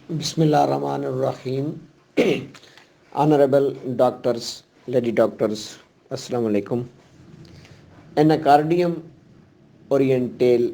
Bismillahirrahmanirrahim. Honorable doctors, lady doctors, Assalamu alaikum. Anacardium oriental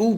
2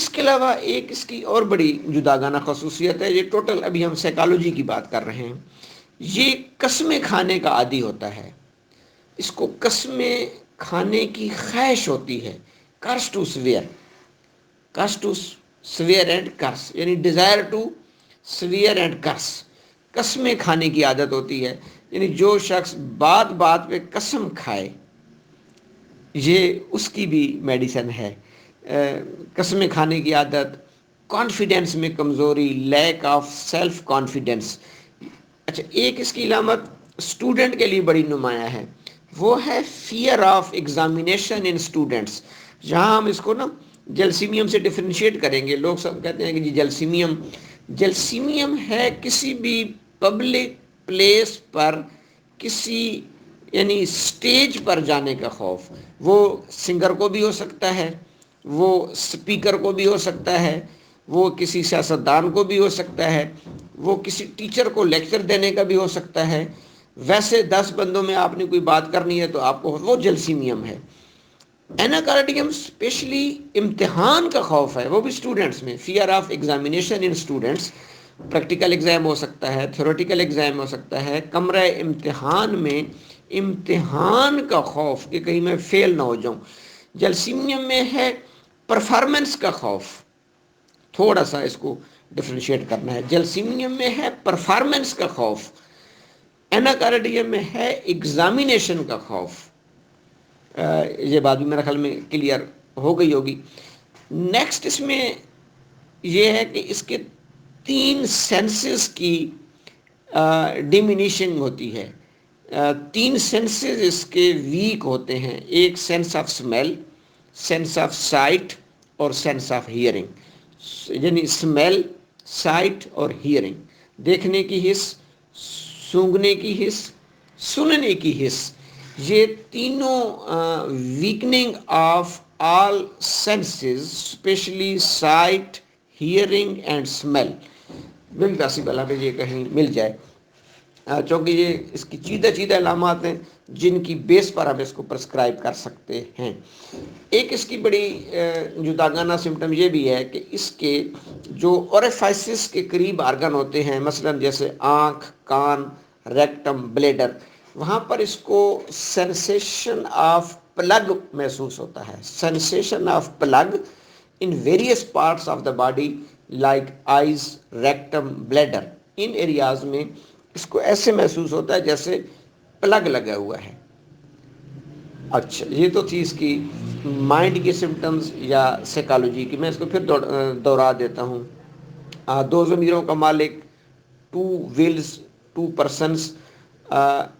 اس کے علاوہ ایک اس کی اور بڑی جداگانہ خصوصیت ہے، یہ ٹوٹل ابھی ہم سائیکالوجی کی بات کر رہے ہیں، یہ قسمیں کھانے کا عادی ہوتا ہے، اس کو قسمیں کھانے کی خواہش ہوتی ہے، curse to swear, curse to swear and curse, یعنی desire to swear and curse, قسمیں کھانے کی عادت ہوتی ہے، یعنی جو شخص بات بات پہ قسم کھائے یہ اس کی بھی میڈیسن ہے۔ قسمیں کھانے کی عادت، کانفیڈنس میں کمزوری، لیک آف سیلف کانفیڈنس۔ اچھا، ایک اس کی علامت اسٹوڈنٹ کے لیے بڑی نمایاں ہے، وہ ہے fair of examination in students, جہاں ہم اس کو نا جلسیمیم سے ڈفرینشیٹ کریں گے۔ لوگ سب کہتے ہیں کہ جی جلسیمیم ہے کسی بھی پبلک پلیس پر کسی یعنی سٹیج پر جانے کا خوف، وہ سنگر کو بھی ہو سکتا ہے، وہ سپیکر کو بھی ہو سکتا ہے، وہ کسی سیاستدان کو بھی ہو سکتا ہے، وہ کسی ٹیچر کو لیکچر دینے کا بھی ہو سکتا ہے، ویسے 10 بندوں میں آپ نے کوئی بات کرنی ہے تو آپ کو وہ جلسیمیم ہے۔ ایناکارڈیم اسپیشلی امتحان کا خوف ہے، وہ بھی اسٹوڈنٹس میں، fear of examination in students, practical exam ہو سکتا ہے، تھیوریٹیکل ایگزام ہو سکتا ہے، کمرہ امتحان میں امتحان کا خوف کہ کہیں میں فیل نہ ہو جاؤں۔ جلسیمیم میں ہے پرفارمنس کا خوف، تھوڑا سا اس کو ڈفرینشیٹ کرنا ہے، جلسیمیم میں ہے پرفارمنس کا خوف، ایناکارڈیم میں ہے ایگزامینیشن کا خوف۔ یہ بات بھی میرے خیال میں کلیئر ہو گئی ہوگی۔ نیکسٹ اس میں یہ ہے کہ اس کے 3 سینسز کی ڈیمینیشنگ ہوتی ہے، 3 سینسز اس کے ویک ہوتے ہیں، ایک sense of smell, sense of sight اور سینس آف ہیئرنگ، یعنی اسمیل، سائٹ اور ہیئرنگ، دیکھنے کی حس، سونگھنے کی حس، سننے کی حس، یہ تینوں weakening of all senses especially sight, hearing and smell, بھی پاسبل ہے کہ یہ کہیں مل جائے، چونکہ یہ اس کی چیدہ علامات ہیں جن کی بیس پر ہم اس کو پرسکرائب کر سکتے ہیں۔ ایک اس کی بڑی جداگانہ سمٹم یہ بھی ہے کہ اس کے جو اوریفائسس کے قریب آرگن ہوتے ہیں، مثلا جیسے آنکھ، کان، ریکٹم، بلیڈر، وہاں پر اس کو سینسیشن آف پلگ محسوس ہوتا ہے، sensation of plug in various parts of the body like eyes, rectum, bladder, ان ایریاز میں اس کو ایسے محسوس ہوتا ہے جیسے پلگ لگا ہوا ہے۔ اچھا، یہ تو تھی اس کی مائنڈ کے سمٹمز یا سائیکالوجی کی، میں اس کو پھر دوہرا دیتا ہوں۔ 2 ضمیروں کا مالک، 2 ولز، 2 پرسنس،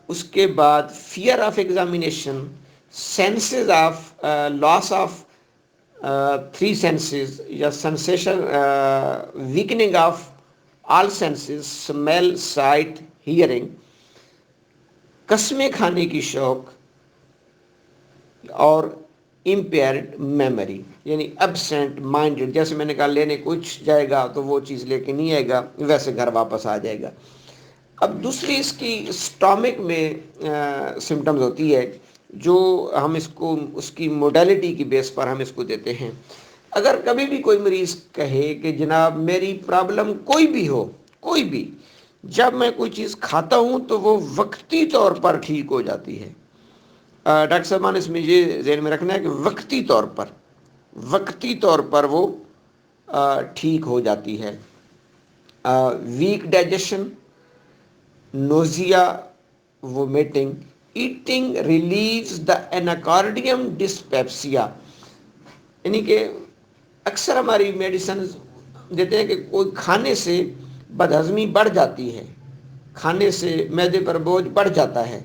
اس کے بعد fear of examination, senses of loss of 3 senses یا sensation, weakening of all senses, smell, sight, hearing, قسمیں کھانے کی شوق اور امپیئرڈ میموری، یعنی ایبسینٹ مائنڈڈ، جیسے میں نے کہا لینے کچھ جائے گا تو وہ چیز لے کے نہیں آئے گا، ویسے گھر واپس آ جائے گا۔ اب دوسری اس کی اسٹامک میں سمٹمز ہوتی ہے جو ہم اس کو اس کی موڈیلٹی کی بیس پر ہم اس کو دیتے ہیں۔ اگر کبھی بھی کوئی مریض کہے کہ جناب میری پرابلم کوئی بھی ہو، کوئی بھی، جب میں کوئی چیز کھاتا ہوں تو وہ وقتی طور پر ٹھیک ہو جاتی ہے، ڈاکٹر صاحبان اس میں یہ ذہن میں رکھنا ہے کہ وقتی طور پر وہ ٹھیک ہو جاتی ہے۔ Weak digestion, nausea, vomiting, eating relieves the anacardium dyspepsia, یعنی کہ اکثر ہماری میڈیسنز دیتے ہیں کہ کوئی کھانے سے بدہضمی بڑھ جاتی ہے، کھانے سے معدے پر بوجھ بڑھ جاتا ہے،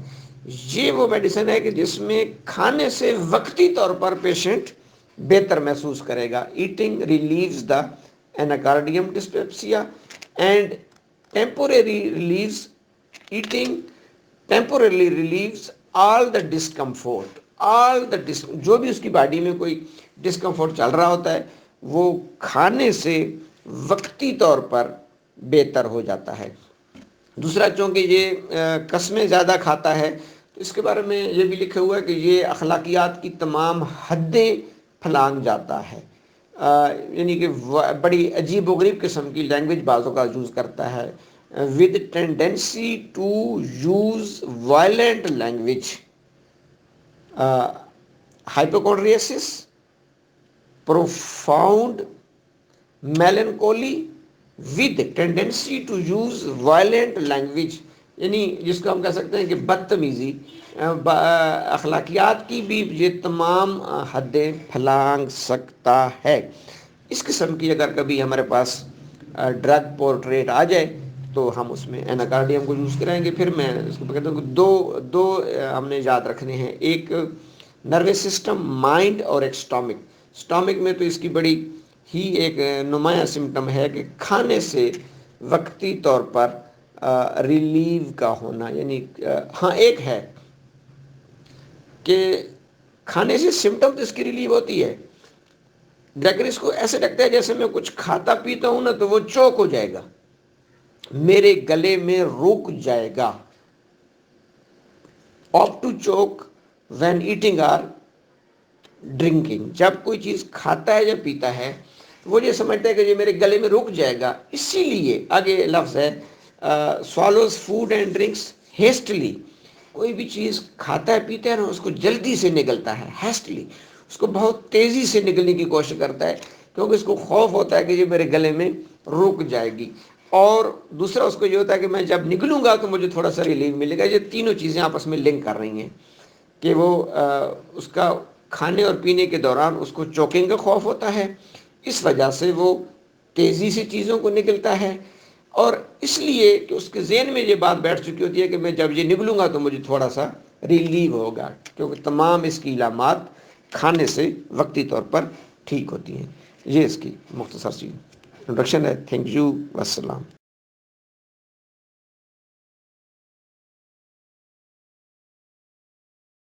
یہ وہ میڈیسن ہے کہ جس میں کھانے سے وقتی طور پر پیشنٹ بہتر محسوس کرے گا۔ Eating relieves the anacardium dyspepsia and temporary relieves, eating temporarily relieves all the discomfort, جو بھی اس کی باڈی میں کوئی ڈسکمفورٹ چل رہا ہوتا ہے وہ کھانے سے وقتی طور پر بہتر ہو جاتا ہے۔ دوسرا، چونکہ یہ قسمیں زیادہ کھاتا ہے تو اس کے بارے میں یہ بھی لکھا ہوا ہے کہ یہ اخلاقیات کی تمام حدیں پھلانگ جاتا ہے، یعنی کہ بڑی عجیب و غریب قسم کی لینگویج بعضوں کا یوز کرتا ہے، with tendency to use violent language, hypochondriasis, profound melancholy with tendency to use violent language, یعنی جس کو ہم کہہ سکتے ہیں کہ بدتمیزی، اخلاقیات کی بھی یہ تمام حدیں پھلانگ سکتا ہے۔ اس قسم کی اگر کبھی ہمارے پاس ڈرگ پورٹریٹ آ جائے تو ہم اس میں ایناکارڈیم کو یوز کریں گے۔ پھر میں اس کو کہتا ہوں کہ دو ہم نے یاد رکھنے ہیں، ایک نروس سسٹم مائنڈ اور ایک سٹامک۔ سٹامک میں تو اس کی بڑی ہی ایک نمایاں سمٹم ہے کہ کھانے سے وقتی طور پر ریلیو کا ہونا، یعنی ہاں ایک ہے کہ کھانے سے سمٹم تو اس کی ریلیو ہوتی ہے، لیکن اس کو ایسے لگتا ہے جیسے میں کچھ کھاتا پیتا ہوں نا تو وہ چوک ہو جائے گا، میرے گلے میں رک جائے گا۔ آپ to Chowk when eating are drinking, جب کوئی چیز کھاتا ہے یا پیتا ہے وہ یہ سمجھتا ہے کہ یہ میرے گلے میں رک جائے گا، اسی لیے آگے لفظ ہے سوالوز فوڈ اینڈ ڈرنکس ہیسٹلی، کوئی بھی چیز کھاتا ہے پیتا ہے نا اس کو جلدی سے نگلتا ہے، ہیسٹلی اس کو بہت تیزی سے نگلنے کی کوشش کرتا ہے، کیونکہ اس کو خوف ہوتا ہے کہ یہ میرے گلے میں رک جائے گی، اور دوسرا اس کو یہ ہوتا ہے کہ میں جب نکلوں گا تو مجھے تھوڑا سا ریلیف ملے گا۔ یہ تینوں چیزیں آپس میں لنک کر رہی ہیں کہ وہ اس کا کھانے اور پینے کے دوران اس کو چوکنگ کا خوف ہوتا ہے، اس وجہ سے وہ تیزی سے چیزوں کو نگلتا ہے، اور اس لیے کہ اس کے ذہن میں یہ بات بیٹھ چکی ہوتی ہے کہ میں جب یہ نگلوں گا تو مجھے تھوڑا سا ریلیو ہوگا، کیونکہ تمام اس کی علامات کھانے سے وقتی طور پر ٹھیک ہوتی ہیں۔ یہ اس کی مختصر سی انٹروڈکشن ہے۔ تھینک یو، والسلام۔